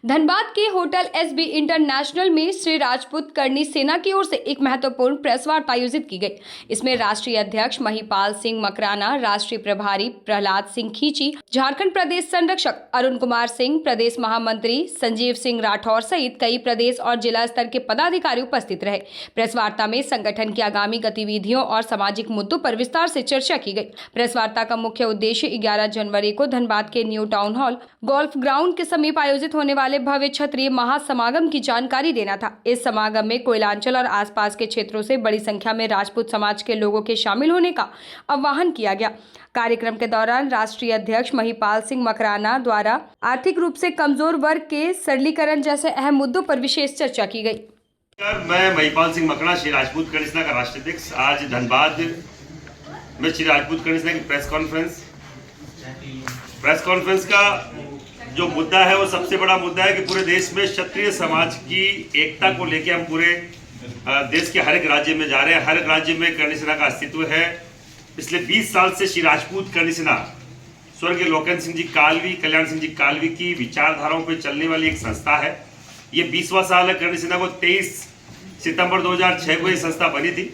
धनबाद के hotel SB international में श्री राजपूत करनी सेना की ओर से एक महत्वपूर्ण प्रेस वार्ता आयोजित की गई। इसमें राष्ट्रीय अध्यक्ष महिपाल सिंह मकराना, राष्ट्रीय प्रभारी प्रहलाद सिंह खींची, झारखंड प्रदेश संरक्षक अरुण कुमार सिंह, प्रदेश महामंत्री संजीव सिंह राठौर सहित कई प्रदेश और जिला स्तर के पदाधिकारी उपस्थित रहे। प्रेस वार्ता में संगठन की आगामी गतिविधियों और सामाजिक मुद्दों पर विस्तार से चर्चा की गई। प्रेस वार्ता का मुख्य उद्देश्य 11 जनवरी को धनबाद के new town hall golf ground के समीप आयोजित होने वाले भव्य क्षत्रिय महासमागम की जानकारी देना था। इस समागम में कोयलांचल और आसपास के क्षेत्रों से बड़ी संख्या में राजपूत समाज के लोगों के शामिल होने का आह्वान किया गया। कार्यक्रम के दौरान राष्ट्रीय अध्यक्ष महिपाल सिंह मकराना द्वारा आर्थिक रूप से कमजोर वर्ग के सरलीकरण जैसे अहम मुद्दों पर विशेष चर्चा की गई। मैं महिपाल सिंह मकराना, श्री राजपूत करनी सेना का राष्ट्रीय अध्यक्ष, आज धनबाद में श्री राजपूत करनी सेना की प्रेस कॉन्फ्रेंस का जो मुद्दा है वो सबसे बड़ा मुद्दा है कि पूरे देश में क्षत्रिय समाज की एकता को लेकर हम पूरे देश के हर एक राज्य में जा रहे हैं। हर एक राज्य में करनी सेना का अस्तित्व है। पिछले 20 साल से श्री राजपूत करनी सेना स्वर्गीय लोकेंद्र सिंह जी कालवी, कल्याण सिंह जी कालवी की विचारधाराओं पर चलने वाली एक संस्था है। ये 20वां साल है। करनी सेना को 23 सितंबर 2006 को ये संस्था बनी थी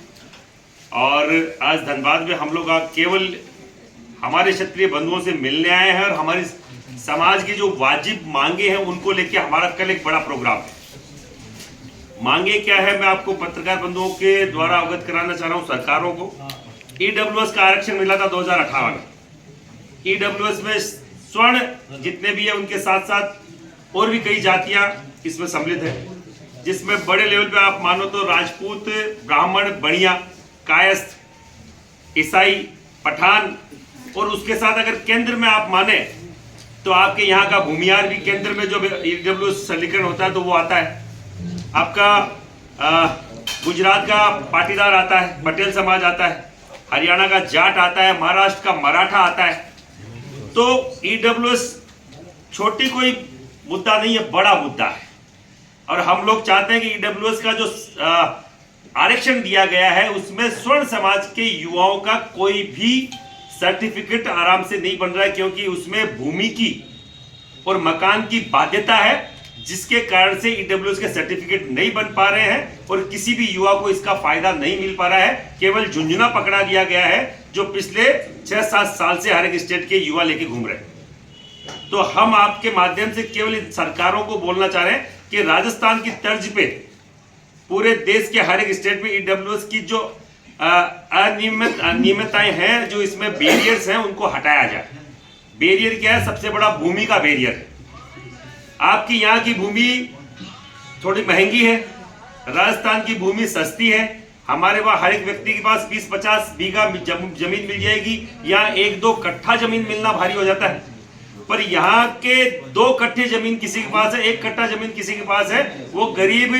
और आज धनबाद में हम लोग केवल हमारे क्षत्रिय बंधुओं से मिलने आए हैं और हमारी समाज की जो वाजिब मांगे हैं उनको लेके हमारा कल एक बड़ा प्रोग्राम है। मांगे क्या है, मैं आपको पत्रकार बंधुओं के द्वारा अवगत कराना चाह रहा हूं। सरकारों को ईडब्ल्यूएस का आरक्षण मिला था 2018 में। ईडब्ल्यूएस में स्वर्ण जितने भी है उनके साथ साथ और भी कई जातियां इसमें सम्मिलित है, जिसमें बड़े लेवल पे आप मानो तो राजपूत, ब्राह्मण, बनिया, कायस्थ, ईसाई, पठान और उसके साथ अगर केंद्र में आप माने तो आपके यहाँ का भूमियार भी केंद्र में जो ईडब्ल्यूएस सरलीकरण होता है तो वो आता है। आपका गुजरात का पाटीदार आता है, पटेल समाज आता है, हरियाणा का जाट आता है, महाराष्ट्र का मराठा आता है। तो ईडब्ल्यूएस छोटी कोई मुद्दा नहीं है, बड़ा मुद्दा है और हम लोग चाहते हैं कि ईडब्ल्यूएस का जो आरक्षण दिया गया है उसमें स्वर्ण समाज के युवाओं का कोई भी सर्टिफिकेट आराम से नहीं बन रहा है, क्योंकि उसमें भूमि की और मकान की बाध्यता है, जिसके कारण से ईडब्ल्यूएस के सर्टिफिकेट नहीं बन पा रहे हैं और किसी भी युवा को इसका फायदा नहीं मिल पा रहा है। केवल झुंझुना पकड़ा दिया गया है जो पिछले 6-7 साल से हर एक स्टेट के युवा लेके घूम रहे हैं। तो हम आपके माध्यम से केवल इन सरकारों को बोलना चाह रहे हैं कि राजस्थान की तर्ज पे पूरे देश के हर एक स्टेट में ईडब्ल्यूएस की जो अनियमितताएं हैं, जो इसमें बैरियर्स हैं, उनको हटाया जाए। बैरियर क्या है? सबसे बड़ा भूमि का बैरियर है। आपकी यहाँ की भूमि थोड़ी महंगी है, राजस्थान की भूमि सस्ती है। हमारे वहाँ हर एक व्यक्ति के पास 20-50 बीघा जमीन मिल जाएगी, यहाँ 1-2 कट्ठा जमीन मिलना भारी हो जाता है। पर यहाँ के 2 कट्ठे जमीन किसी के पास है, 1 कट्ठा जमीन किसी के पास है, वो गरीब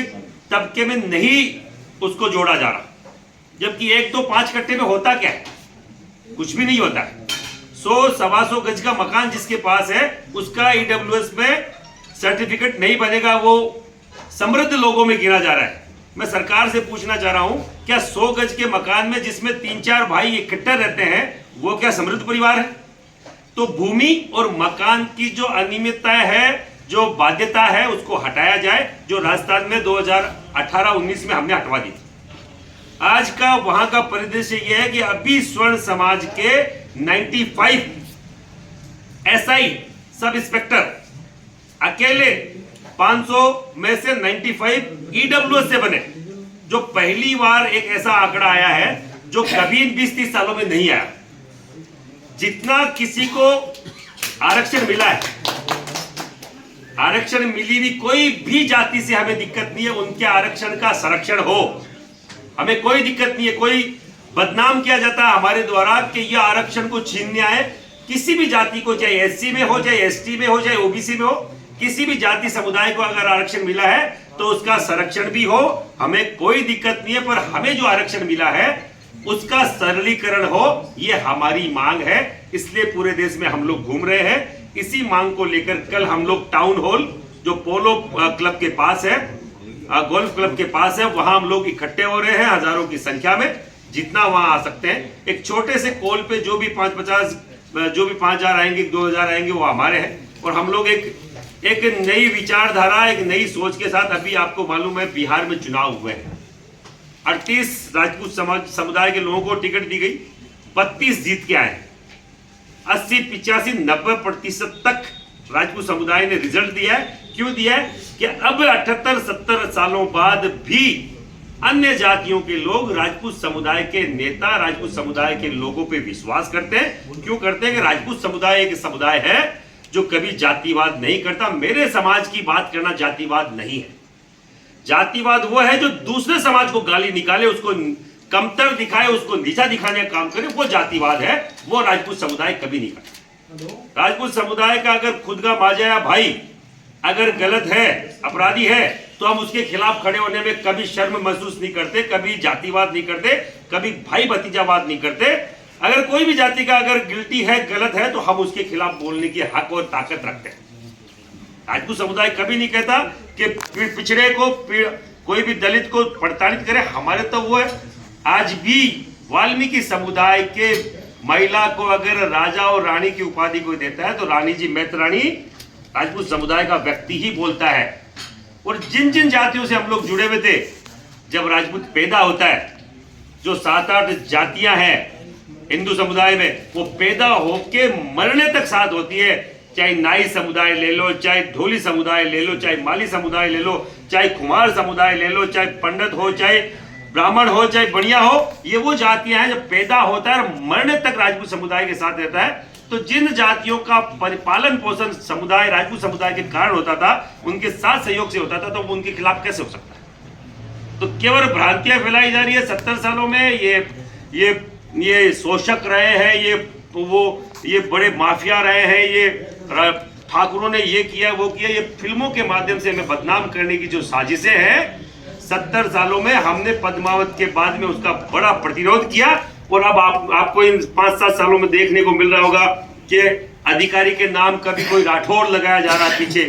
तबके में नहीं उसको जोड़ा जा रहा। जबकि 1-2-5 कट्ठे में होता क्या है? कुछ भी नहीं होता है। 100-125 गज का मकान जिसके पास है उसका ईडब्ल्यूएस में सर्टिफिकेट नहीं बनेगा, वो समृद्ध लोगों में गिना जा रहा है। मैं सरकार से पूछना चाह रहा हूं, क्या 100 गज के मकान में जिसमें 3-4 भाई इकट्ठे रहते हैं वो क्या समृद्ध परिवार है? तो भूमि और मकान की जो अनियमितता है, जो बाध्यता है, उसको हटाया जाए, जो राजस्थान में 2018-19 में हमने हटवा दी थी। आज का वहां का परिदृश्य यह है कि अभी स्वर्ण समाज के 95 एसआई सब इंस्पेक्टर अकेले 500 में से 95 ईडब्ल्यूएस से बने, जो पहली बार एक ऐसा आंकड़ा आया है जो कभी 20-30 सालों में नहीं आया। जितना किसी को आरक्षण मिला है, आरक्षण मिली भी कोई भी जाति से हमें दिक्कत नहीं है, उनके आरक्षण का संरक्षण हो, हमें कोई दिक्कत नहीं है। कोई बदनाम किया जाता है हमारे द्वारा कि यह आरक्षण को छीनने आए, किसी भी जाति को, चाहे एससी में हो, चाहे एसटी में हो, चाहे ओबीसी में हो, किसी भी जाति समुदाय को अगर आरक्षण मिला है तो उसका संरक्षण भी हो, हमें कोई दिक्कत नहीं है। पर हमें जो आरक्षण मिला है उसका सरलीकरण हो, यह हमारी मांग है। इसलिए पूरे देश में हम लोग घूम रहे हैं। इसी मांग को लेकर कल हम लोग टाउन हॉल जो पोलो क्लब के पास है, गोल्फ क्लब के पास है, वहां हम लोग इकट्ठे हो रहे हैं हजारों की संख्या में, जितना वहां आ सकते हैं। एक छोटे से कॉल पे जो भी 5-50 जो भी 5,000 आएंगे, 2,000 आएंगे, वो हमारे हैं। और हम लोग एक एक नई विचारधारा, एक नई सोच के साथ अभी आपको मालूम है बिहार में चुनाव हुए हैं। 38 राजपूत समुदाय के लोगों को टिकट दी गई, 32 जीत के आए। 80, 85, 90% तक राजपूत समुदाय ने रिजल्ट दिया है। क्यों दिया है कि अब 78-70 सालों बाद भी अन्य जातियों के लोग राजपूत समुदाय के नेता, राजपूत समुदाय के लोगों पे विश्वास करते हैं। क्यों करते हैं कि राजपूत समुदाय एक समुदाय है जो कभी जातिवाद नहीं करता। मेरे समाज की बात करना जातिवाद नहीं है। जातिवाद वो है जो दूसरे समाज को गाली निकाले, उसको कमतर दिखाए, उसको नीचा दिखाने का काम करे, वो जातिवाद है। वो राजपूत समुदाय कभी नहीं करता। राजपूत समुदाय का अगर खुद का माजाया भाई अगर गलत है, अपराधी है, तो हम उसके खिलाफ खड़े होने में कभी शर्म महसूस नहीं करते, कभी जातिवाद नहीं करते, कभी भाई भतीजावाद नहीं करते। अगर कोई भी जाति का अगर गिल्टी है, गलत है, तो हम उसके खिलाफ बोलने की हक और ताकत रखते हैं। राजपूत समुदाय कभी नहीं कहता कि पिछड़े को, कोई भी दलित को प्रताड़ित करे। हमारे तो वो है, आज भी वाल्मीकि समुदाय के महिला को अगर राजा और रानी की उपाधि को देता है तो रानी जी मैतरानी राजपूत समुदाय का व्यक्ति ही बोलता है। और जिन जिन जातियों से हम लोग जुड़े हुए थे, जब राजपूत पैदा होता है, जो 7-8 जातियां हैं हिंदू समुदाय में, वो पैदा होके मरने तक साथ होती है। चाहे नाई समुदाय ले लो, चाहे ढोली समुदाय ले लो, चाहे माली समुदाय ले लो, चाहे कुमार समुदाय ले लो, चाहे पंडित हो, चाहे ब्राह्मण हो, चाहे बढ़िया हो, ये वो जातियां हैं जब पैदा होता है और मरने तक राजपूत समुदाय के साथ रहता है। तो जिन जातियों का परिपालन पोषण समुदाय, राजपूत समुदाय के कारण होता था, उनके साथ सहयोग से होता था, तो वो उनके खिलाफ कैसे हो सकता है? तो केवल भ्रांतियां फैलाई जा रही है। 70 सालों में ये शोषक रहे हैं, ये बड़े माफिया रहे हैं, ये ठाकुरों ने ये किया वो किया, ये फिल्मों के माध्यम से हमें बदनाम करने की जो साजिशें हैं, 70 सालों में हमने पद्मावत के बाद में उसका बड़ा प्रतिरोध किया। और अब आपको इन 5-7 सालों में देखने को मिल रहा होगा कि अधिकारी के नाम कभी कोई राठौर लगाया जा रहा है, पीछे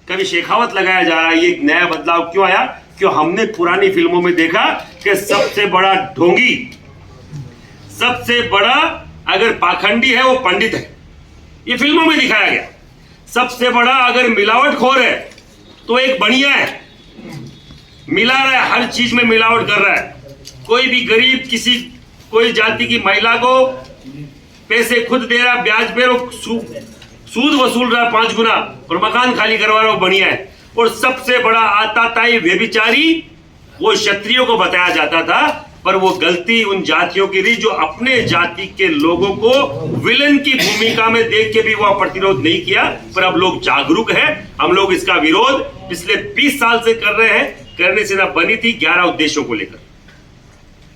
कभी शेखावत लगाया जा रहा है। ये एक नया बदलाव क्यों आया? क्यों हमने पुरानी फिल्मों में देखा कि सबसे बड़ा ढोंगी, सबसे बड़ा अगर पाखंडी है वो पंडित है, ये फिल्मों में दिखाया गया। सबसे बड़ा अगर मिलावटखोर है तो एक बढ़िया है, मिला रहा है, हर चीज में मिलावट कर रहा है। कोई भी गरीब कोई जाति की महिला को पैसे खुद दे रहा, ब्याज पे सूद वसूल रहा 5 गुना, और मकान खाली करवा रहा, वो बढ़िया है। और सबसे बड़ा आताताई व्यभिचारी वो क्षत्रियों को बताया जाता था, पर वो गलती उन जातियों की रही जो अपने जाति के लोगों को विलन की भूमिका में देख के भी वो प्रतिरोध नहीं किया। पर अब लोग जागरूक हैं, हम लोग इसका विरोध पिछले 20 साल से कर रहे हैं। करने से ना बनी थी 11 उद्देश्यों को लेकर।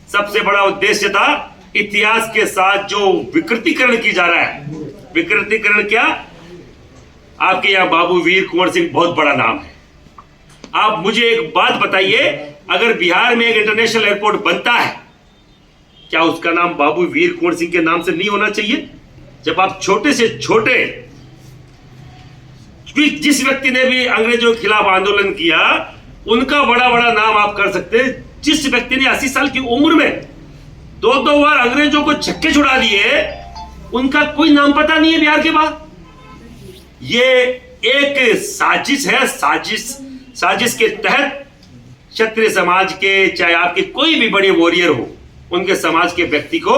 सबसे बड़ा उद्देश्य था इतिहास के साथ जो विकृतीकरण की जा रहा है। विकृतीकरण क्या? आपके यहाँ बाबू वीर कुंवर सिंह बहुत बड़ा नाम है। आप मुझे एक बात बताइए, अगर बिहार में एक इंटरनेशनल एयरपोर्ट बनता है, क्या उसका नाम बाबू वीर कुंवर सिंह के नाम से नहीं होना चाहिए? जब आप छोटे से छोटे, जिस व्यक्ति ने भी अंग्रेजों के खिलाफ आंदोलन किया, उनका बड़ा बड़ा नाम आप कर सकते हैं। जिस व्यक्ति ने 80 साल की उम्र में 2-2 बार अंग्रेजों को छक्के छुड़ा दिए, उनका कोई नाम पता नहीं है बिहार के बाद। ये एक साजिश है। साजिश के तहत क्षत्रिय समाज के, चाहे आपके कोई भी बड़े वॉरियर हो, उनके समाज के व्यक्ति को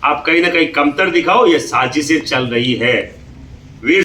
आप कहीं ना कहीं कमतर दिखाओ, ये साजिशें चल रही है।